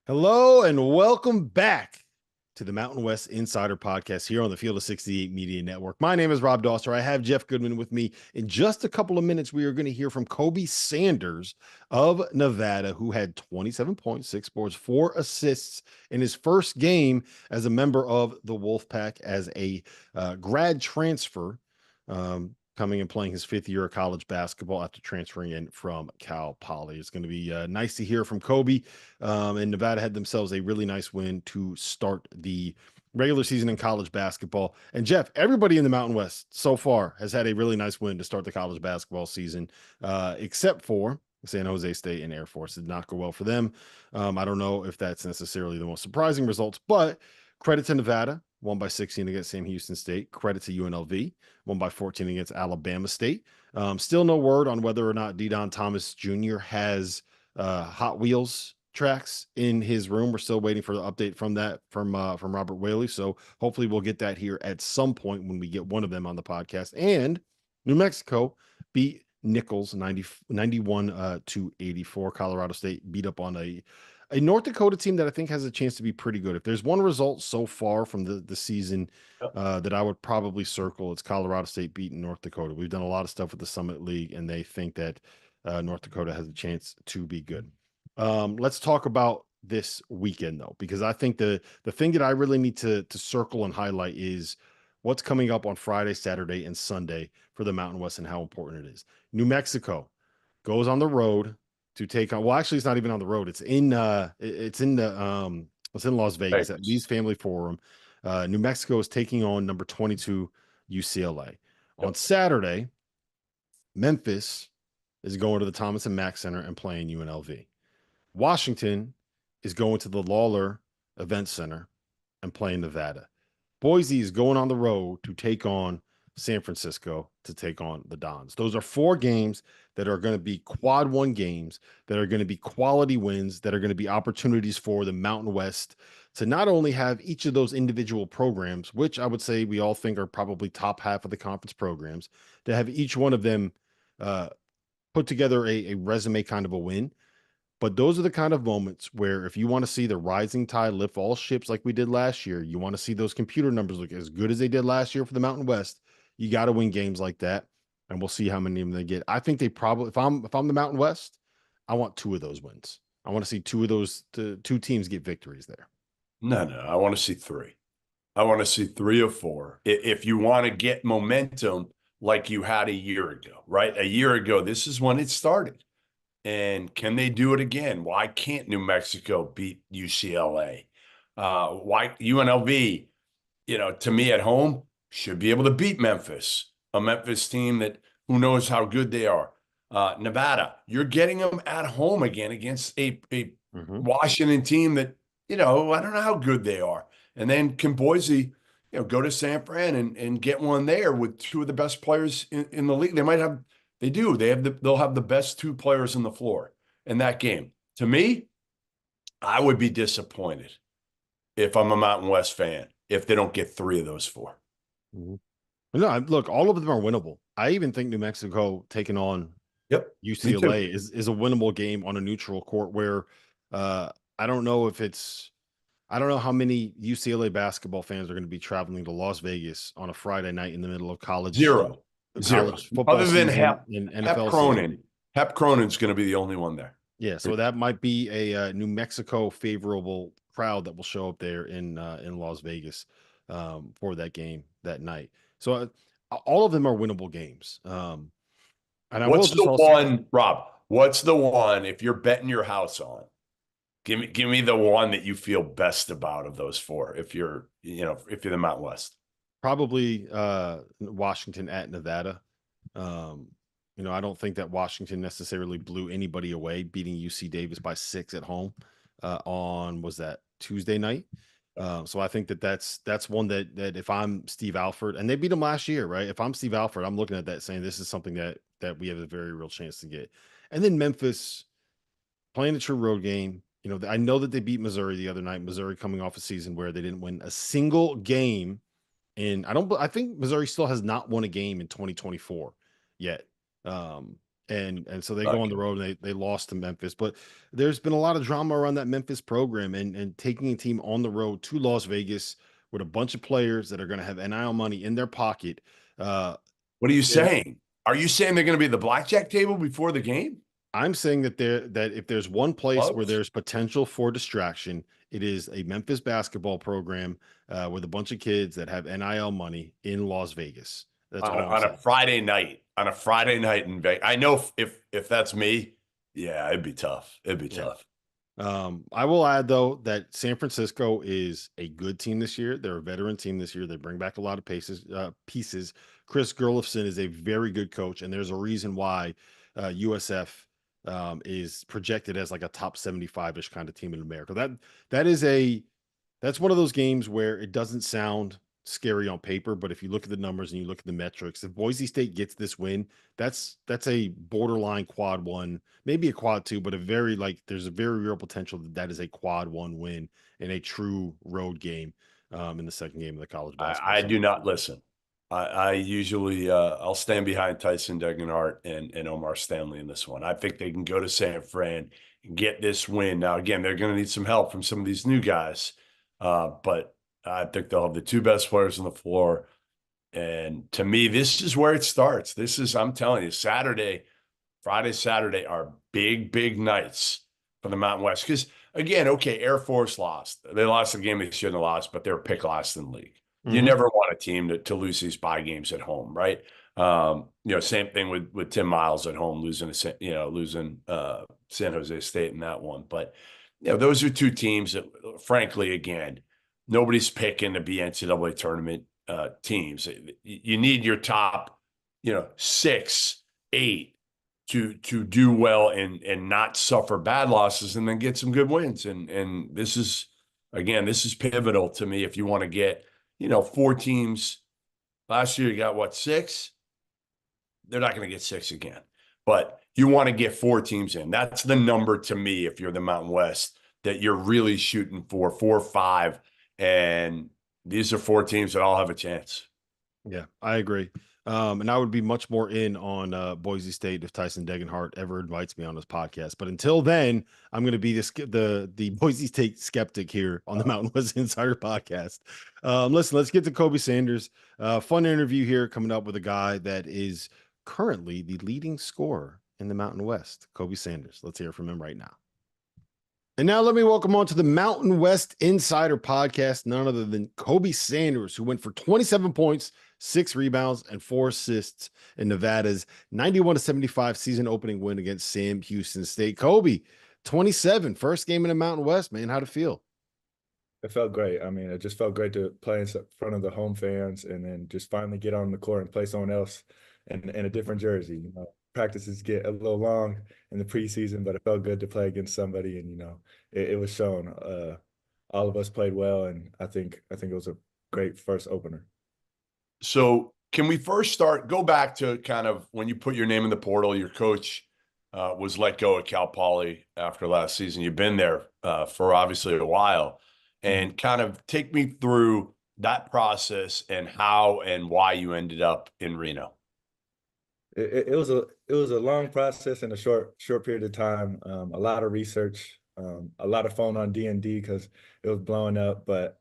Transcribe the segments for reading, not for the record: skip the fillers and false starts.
Hello and welcome back to the Mountain West Insider Podcast here on the Field of 68 Media Network. My name is Rob Dauster. I have Jeff Goodman with me. In just a couple of minutes, we are going to hear from Kobe Sanders of Nevada, who had 27 points, 6 boards, 4 assists in his first game as a member of the Wolfpack as a grad transfer. Coming and playing his 5th year of college basketball after transferring in from Cal Poly. It's going to be nice to hear from Kobe. And Nevada had themselves a really nice win to start the regular season in college basketball. And Jeff, everybody in the Mountain West so far has had a really nice win to start the college basketball season, except for San Jose State and Air Force. Did not go well for them. I don't know if that's necessarily the most surprising results, but credit to Nevada, won by 16 against Sam Houston State. Credit to UNLV, won by 14 against Alabama State. Still no word on whether or not Didon Thomas Jr. has Hot Wheels tracks in his room. We're still waiting for the update from that from Robert Whaley. So hopefully we'll get that here at some point when we get one of them on the podcast. And New Mexico beat Nichols 91 to 84. Colorado State beat up on a North Dakota team that I think has a chance to be pretty good. If there's one result so far from the season that I would probably circle, it's Colorado State beating North Dakota. We've done a lot of stuff with the Summit League, and they think that North Dakota has a chance to be good. Let's talk about this weekend, though, because I think the thing that I really need to circle and highlight is what's coming up on Friday, Saturday, and Sunday for the Mountain West and how important it is. New Mexico goes on the road to take on, well, actually it's not even on the road. It's in Las Vegas at Lee's Family Forum. New Mexico is taking on number 22 UCLA. On Saturday, Memphis is going to the Thomas and Mack Center and playing UNLV. Washington is going to the Lawler Event Center and playing Nevada. Boise is going on the road to take on San Francisco to take on the Dons. Those are 4 games that are going to be quad 1 games, that are going to be quality wins, that are going to be opportunities for the Mountain West to not only have each of those individual programs, which I would say we all think are probably top half of the conference programs, to have each one of them put together a resume kind of a win. But those are the kind of moments where if you want to see the rising tide lift all ships like we did last year, you want to see those computer numbers look as good as they did last year for the Mountain West, you got to win games like that. And we'll see how many of them they get. I think they probably, if I'm the Mountain West, I want 2 of those wins. I want to see 2 of those, 2 teams get victories there. No, I want to see 3. I want to see 3 or 4. If you want to get momentum like you had a year ago, right? A year ago, this is when it started. And can they do it again? Why can't New Mexico beat UCLA? Why UNLV, to me at home, should be able to beat Memphis, a Memphis team that who knows how good they are. Nevada, you're getting them at home again against a Washington team that, I don't know how good they are. And then can Boise, go to San Fran and get one there with 2 of the best players in the league. They'll have the best 2 players on the floor in that game. To me, I would be disappointed if I'm a Mountain West fan if they don't get 3 of those 4. No, look, all of them are winnable. I even think New Mexico taking on UCLA is a winnable game on a neutral court where I don't know how many UCLA basketball fans are going to be traveling to Las Vegas on a Friday night in the middle of college. Zero. Football other than Hep NFL Cronin. season. Hep Cronin's going to be the only one there. Yeah, so that might be a New Mexico favorable crowd that will show up there in Las Vegas for that game that night. So all of them are winnable games. And what's the one, Rob? What's the one if you're betting your house on? Give me the one that you feel best about of those 4. If you're the Mountain West, probably Washington at Nevada. I don't think that Washington necessarily blew anybody away, beating UC Davis by 6 at home was that Tuesday night. So I think that's one that if I'm Steve Alford, and they beat them last year, right? If I'm Steve Alford, I'm looking at that saying this is something that we have a very real chance to get. And then Memphis playing a true road game. I know that they beat Missouri the other night. Missouri coming off a season where they didn't win a single game. And I think Missouri still has not won a game in 2024 yet. And And so they go on Right. the road and they lost to Memphis. But there's been a lot of drama around that Memphis program and taking a team on the road to Las Vegas with a bunch of players that are going to have NIL money in their pocket. Uh, What are you they're saying? Are you saying they're going to be at the blackjack table before the game? I'm saying that if there's one place where Close. there's potential for distraction, it is a Memphis basketball program with a bunch of kids that have NIL money in Las Vegas. That's On all I'm on a saying. Friday night. On a Friday night in Vegas. I know if that's me, yeah, it'd be tough. It'd be Yeah. tough. I will add though that San Francisco is a good team this year. They're a veteran team this year. They bring back a lot of pieces. Chris Gerlofson is a very good coach, and there's a reason why USF is projected as like a top 75-ish kind of team in America. That is that's one of those games where it doesn't sound scary on paper, but if you look at the numbers and you look at the metrics, if Boise State gets this win, that's a borderline quad one, maybe a quad two, but a very there's a very real potential that is a quad one win in a true road game in the second game of the college basketball I season. do not listen. I usually I'll stand behind Tyson Degenhart and Omar Stanley in this one. I think they can go to San Fran and get this win. Now, again, they're going to need some help from some of these new guys, but I think they'll have the two best players on the floor. And to me, this is where it starts. This is, I'm telling you, Friday, Saturday are big, big nights for the Mountain West. Because again, okay, Air Force lost. They lost the game they shouldn't have lost, but they were pick last in the league. You Mm-hmm. never want a team to lose these bye games at home, right? Same thing with Tim Miles at home losing San Jose State in that one. But those are two teams that, frankly, again, nobody's picking to be NCAA tournament teams. You need your top, six, eight to do well and not suffer bad losses and then get some good wins. And this is pivotal to me if you want to get, four teams. Last year you got what, six? They're not going to get six again. But you want to get four teams in. That's the number to me if you're the Mountain West that you're really shooting for, 4 or 5. And these are four teams that all have a chance. Yeah, I agree. And I would be much more in on Boise State if Tyson Degenhart ever invites me on his podcast. But until then, I'm going to be the Boise State skeptic here on the Mountain West Insider podcast. Listen, let's get to Kobe Sanders. Fun interview here coming up with a guy that is currently the leading scorer in the Mountain West, Kobe Sanders. Let's hear from him right now. And now let me welcome on to the Mountain West Insider podcast, none other than Kobe Sanders, who went for 27 points, 6 rebounds, and 4 assists in Nevada's 91-75 season opening win against Sam Houston State. Kobe, 27, first game in the Mountain West, man. How'd it feel? It felt great. I mean, it just felt great to play in front of the home fans and then just finally get on the court and play someone else in a different jersey. Practices get a little long in the preseason, but it felt good to play against somebody, and it was shown. All of us played well, and I think it was a great first opener. So can we first go back to kind of when you put your name in the portal, your coach was let go at Cal Poly after last season. You've been there for obviously a while, and kind of take me through that process and how and why you ended up in Reno. It was a long process in a short period of time. A lot of research, a lot of phone on D&D because it was blowing up. But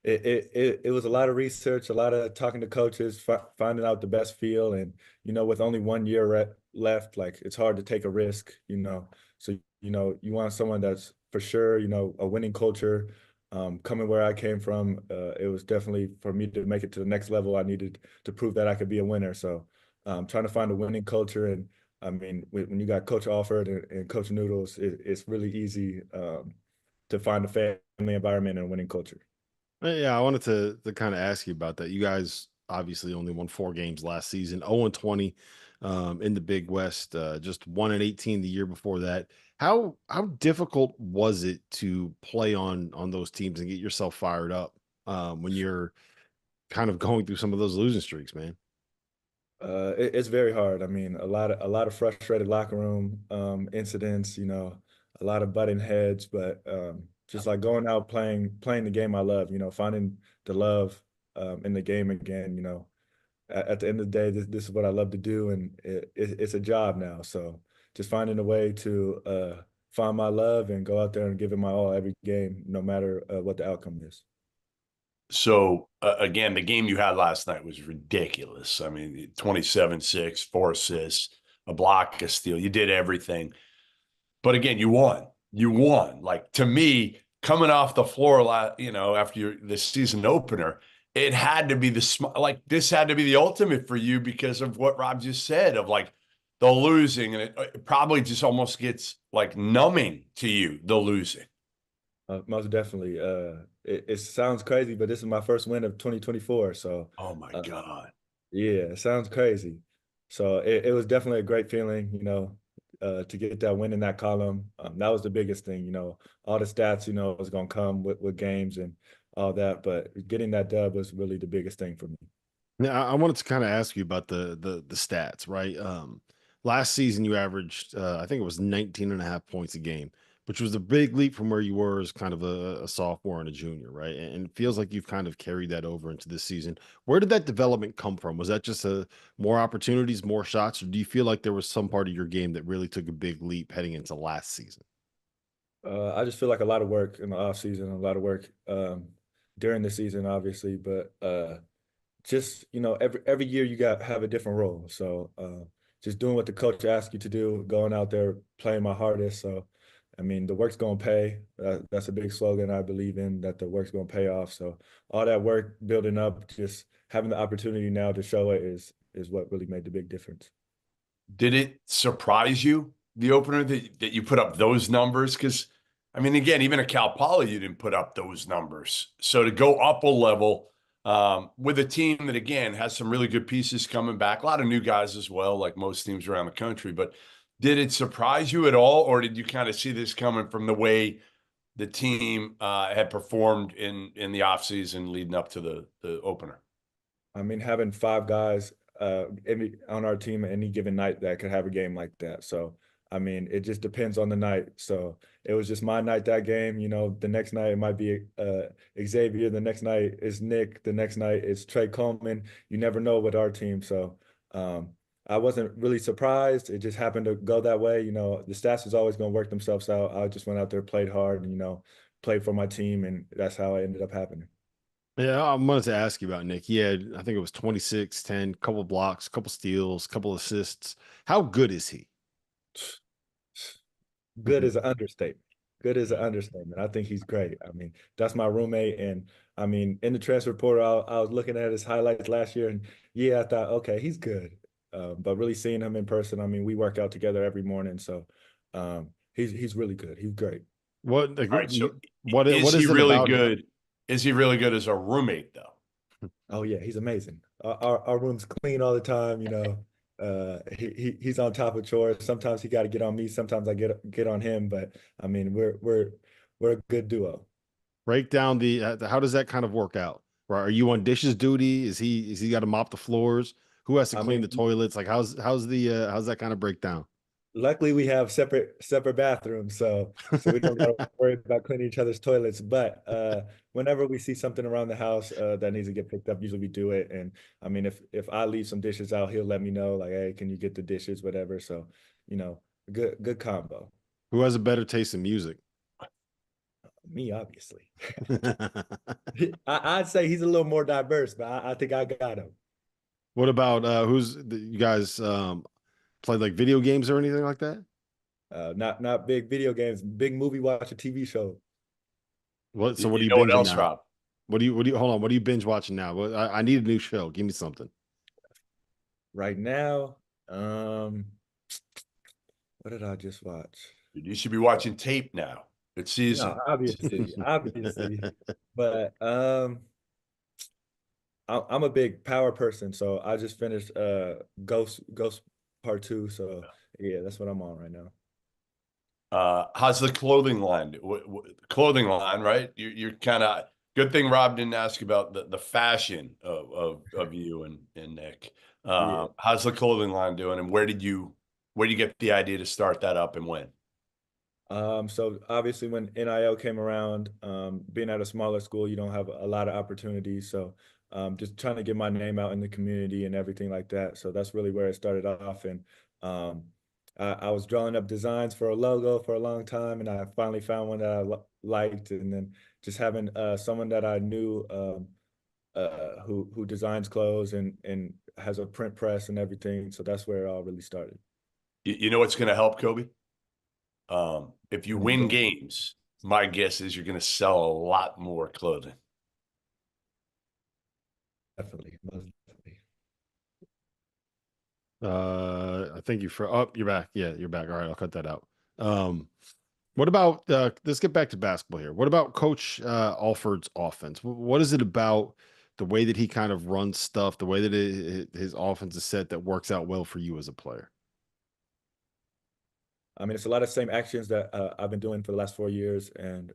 it was a lot of research, a lot of talking to coaches, finding out the best feel, and with only 1 year left, like it's hard to take a risk. So you want someone that's for sure, a winning culture. Coming where I came from, it was definitely for me to make it to the next level. I needed to prove that I could be a winner. So. Trying to find a winning culture. And I mean, when you got Coach Alford and Coach Noodles, it's really easy to find a family environment and a winning culture. Yeah, I wanted to kind of ask you about that. You guys obviously only won 4 games last season, 0-20 in the Big West, just 1-18 the year before that. How difficult was it to play on those teams and get yourself fired up when you're kind of going through some of those losing streaks, man? It's very hard. I mean, a lot of frustrated locker room incidents. A lot of butting heads, but just like going out playing the game I love. Finding the love in the game again. at the end of the day, this is what I love to do, and it's a job now. So just finding a way to find my love and go out there and give it my all every game, no matter what the outcome is. So again, the game you had last night was ridiculous. I mean, 27-6, 4 assists, a block, a steal. You did everything. But again, you won. You won. Like, to me, coming off the floor, after the season opener, it had to be this had to be the ultimate for you because of what Rob just said of like the losing, and it probably just almost gets like numbing to you, the losing. Most definitely. It sounds crazy, but this is my first win of 2024. So, Oh my God. yeah, it sounds crazy. So it was definitely a great feeling, to get that win in that column. That was the biggest thing, all the stats, was going to come with games and all that, but getting that dub was really the biggest thing for me. Now, I wanted to kind of ask you about the stats, right? Last season you averaged, I think it was 19 and a half points a game, which was a big leap from where you were as kind of a sophomore and a junior, right? And it feels like you've kind of carried that over into this season. Where did that development come from? Was that just more opportunities, more shots, or do you feel like there was some part of your game that really took a big leap heading into last season? I just feel like a lot of work in the off season, a lot of work during the season, obviously, but just every year you got have a different role. So just doing what the coach asks you to do, going out there playing my hardest. So I mean, the work's gonna pay. That's a big slogan I believe in, that the work's gonna pay off. So all that work building up, just having the opportunity now to show it is what really made the big difference. Did it surprise you, the opener, that you put up those numbers? Because, I mean, again, even at Cal Poly, you didn't put up those numbers. So to go up a level with a team that, again, has some really good pieces coming back, a lot of new guys as well, like most teams around the country. But did it surprise you at all, or did you kind of see this coming from the way the team had performed in the offseason leading up to the opener? I mean, having five guys on our team any given night that could have a game like that. So, I mean, it just depends on the night. So it was just my night that game. The next night it might be Xavier. The next night is Nick. The next night is Trey Coleman. You never know with our team. So I wasn't really surprised. It just happened to go that way. The stats is always going to work themselves out. I just went out there, played hard, and, played for my team. And that's how it ended up happening. Yeah, I wanted to ask you about Nick. He had, I think it was 26, 10, couple blocks, couple steals, couple assists. How good is he? Good is an understatement. Good is an understatement. I think he's great. I mean, that's my roommate, and I mean, in the transfer portal, I was looking at his highlights last year, and yeah, I thought, okay, he's good. But really seeing him in person, I mean, we work out together every morning, so he's really good. He's great. What like, All right. So what is he is it really about him? good? Is he really good as a roommate, though? Oh yeah, he's amazing. Our room's clean all the time. He's on top of chores. Sometimes he got to get on me. Sometimes I get on him. But I mean, we're a good duo. Break down the how does that kind of work out? Right? Are you on dishes duty? Is he got to mop the floors? Who has to I clean mean, the toilets? Like how's that kind of break down? luckily we have separate bathrooms, so we don't got to worry about cleaning each other's toilets. But whenever we see something around the house that needs to get picked up, usually we do it. And I mean, if I leave some dishes out, he'll let me know, like, hey, can you get the dishes, whatever. So, you know, good combo. Who has a better taste in music? Me, obviously. I'd say he's a little more diverse, but I think I got him. What about you guys play like video games or anything like that? Not big video games, big movie watcher, TV show. What are You you know what binging else, now? Rob? What do you hold on? What are you binge watching now? I need a new show. Give me something. Right now, um, what did I just watch? You should be watching tape now. It's season. No, obviously, but I'm a big power person, so I just finished Ghost Part 2. So yeah, that's what I'm on right now. How's the clothing line? Clothing line, right? You're kind of good thing Rob didn't ask about the fashion of you and Nick. Yeah. How's the clothing line doing, and where do you get the idea to start that up and when? So obviously when NIL came around, being at a smaller school, you don't have a lot of opportunities. So just trying to get my name out in the community and everything like that. So that's really where it started off. And I was drawing up designs for a logo for a long time, and I finally found one that I liked. And then just having someone that I knew who designs clothes and has a print press and everything. So that's where it all really started. You know what's going to help, Kobe? If you win games, my guess is you're going to sell a lot more clothing. Definitely, most definitely. I think you're back. Yeah, you're back. All right, I'll cut that out. What about let's get back to basketball here. What about Coach Alford's offense? What is it about the way that he kind of runs stuff, the way that his offense is set that works out well for you as a player? I mean, it's a lot of same actions that I've been doing for the last 4 years, and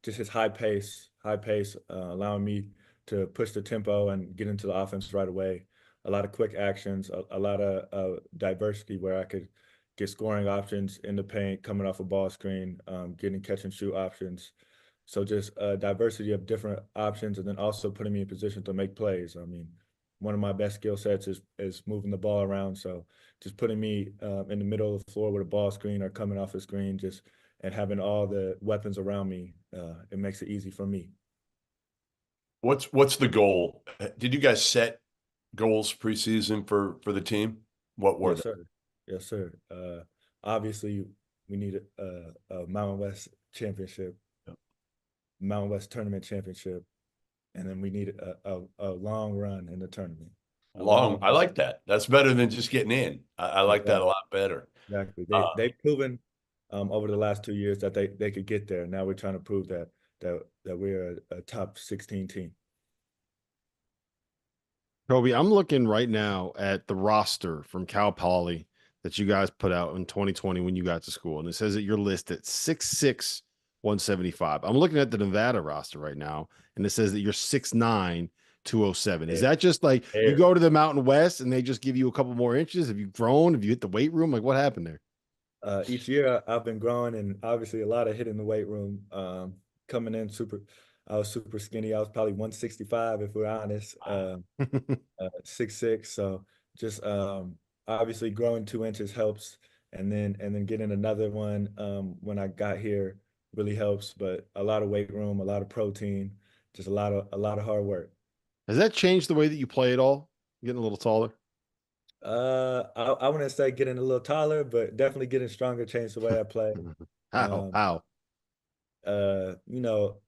just his high pace, allowing me to push the tempo and get into the offense right away. A lot of quick actions, a lot of diversity where I could get scoring options in the paint, coming off a ball screen, getting catch and shoot options. So just a diversity of different options, and then also putting me in position to make plays. I mean, one of my best skill sets is moving the ball around. So just putting me in the middle of the floor with a ball screen or coming off a screen, just and having all the weapons around me, it makes it easy for me. What's the goal? Did you guys set goals preseason for the team? What were Yes, sir. Yes, sir. Obviously, we need a Mountain West championship, Yep. Mountain West tournament championship, and then we need a long run in the tournament. Long. I like that. That's better than just getting in. I like that a lot better. Exactly. They've proven over the last 2 years that they could get there. Now we're trying to prove that we're a top 16 team. Kobe, I'm looking right now at the roster from Cal Poly that you guys put out in 2020 when you got to school, and it says that you're listed 6'6", 175. I'm looking at the Nevada roster right now, and it says that you're 6'9", 207. Is that just like you go to the Mountain West and they just give you a couple more inches? Have you grown? Have you hit the weight room? Like, what happened there? Each year I've been growing, and obviously a lot of hitting the weight room. Coming in I was super skinny. I was probably 165 if we're honest. 6'6". So just obviously growing 2 inches helps, and then getting another one when I got here really helps. But a lot of weight room, a lot of protein, just a lot of hard work. Has that changed the way that you play at all? Getting a little taller? I wouldn't say getting a little taller, but definitely getting stronger changed the way I play. How? How?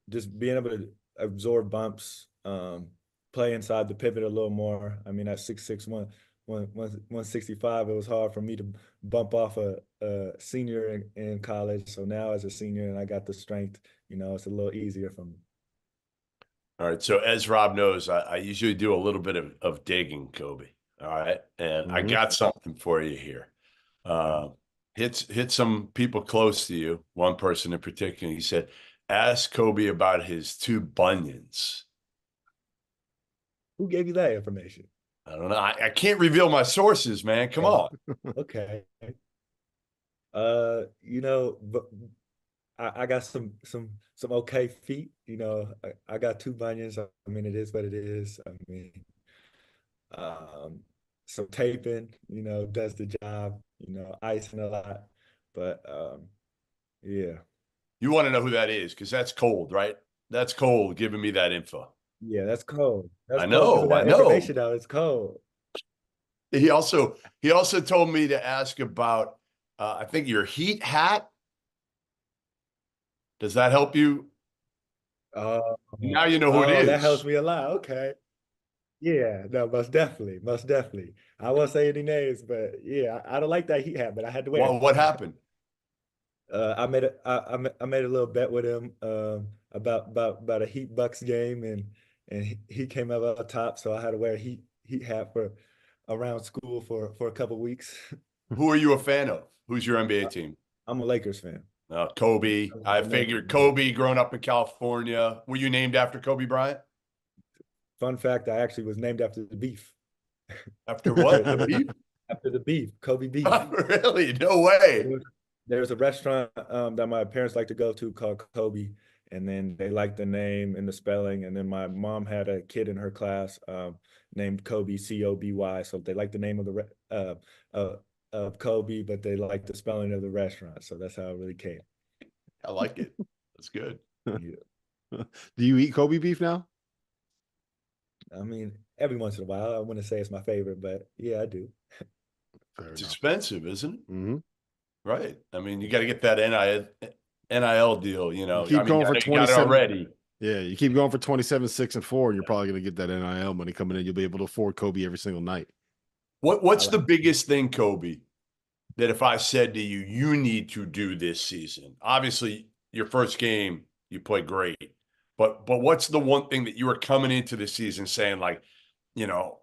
Just being able to absorb bumps, play inside the pivot a little more. I mean, at 6'6", 165, it was hard for me to bump off a senior in college. So now as a senior and I got the strength, it's a little easier for me. All right. So as Rob knows, I usually do a little bit of digging, Kobe. All right. And I got something for you here. Hit some people close to you, one person in particular. He said, ask Kobe about his 2 bunions. Who gave you that information? I don't know. I can't reveal my sources, man. Come on. Okay. But I got some okay feet. I got 2 bunions. I mean, it is what it is. I mean, some taping, does the job. Icing a lot, but yeah. You want to know who that is because that's cold, right? That's cold giving me that info. Yeah, that's cold. I know. Information out. It's cold. He also told me to ask about I think your heat hat. Does that help you? Now you know who it is. That helps me a lot. Okay. Yeah, no, most definitely, most definitely. I won't say any names, but yeah, I don't like that heat hat, but I had to wear it. What happened? I made a little bet with him about a Heat Bucks game, and he came up on top, so I had to wear a heat hat for around school for a couple weeks. Who are you a fan of? Who's your NBA team? I'm a Lakers fan. Kobe. I figured Kobe, growing up in California. Were you named after Kobe Bryant? Fun fact, I actually was named after the beef. After what? The beef? After the beef, Kobe beef. Really? No way. There's a restaurant that my parents like to go to called Kobe, and then they liked the name and the spelling. And then my mom had a kid in her class named Kobe, Coby. So they liked the name of of Kobe, but they liked the spelling of the restaurant. So that's how it really came. I like it. That's good. Yeah. Do you eat Kobe beef now? I mean, every once in a while, I wouldn't say it's my favorite, but yeah, I do. Fair It's enough. expensive, isn't it? Mm-hmm. Right. I mean, you got to get that NIL deal, you know. You keep I mean, going I for know you got it 27. already. Yeah, you keep going for 27, 6, and 4, and you're probably going to get that NIL money coming in. You'll be able to afford Kobe every single night. What's the biggest thing, Kobe, that if I said to you, you need to do this season? Obviously, your first game, you played great. But what's the one thing that you were coming into the season saying, like, you know,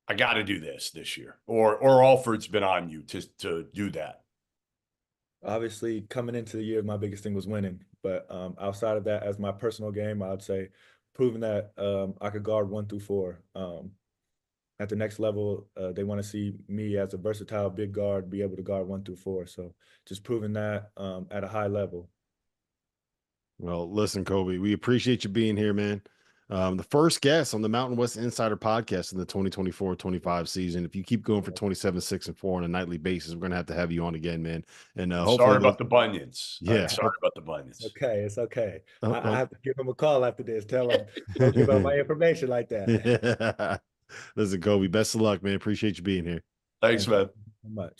I got to do this year, or Alford's been on you to do that? Obviously, coming into the year, my biggest thing was winning. But outside of that, as my personal game, I'd say proving that I could guard 1 through 4. At the next level, they want to see me as a versatile big guard, be able to guard 1 through 4. So just proving that at a high level. Well, listen, Kobe, we appreciate you being here, man. The first guest on the Mountain West Insider podcast in the 2024-25 season. If you keep going for 27, 6, and 4 on a nightly basis, we're going to have you on again, man. And hopefully, sorry about the bunions. Yeah. Sorry about the bunions. It's okay. It's okay. Oh, I have to give him a call after this. Tell him, don't give out my information like that. Listen, Kobe, best of luck, man. Appreciate you being here. Thanks, man. So much.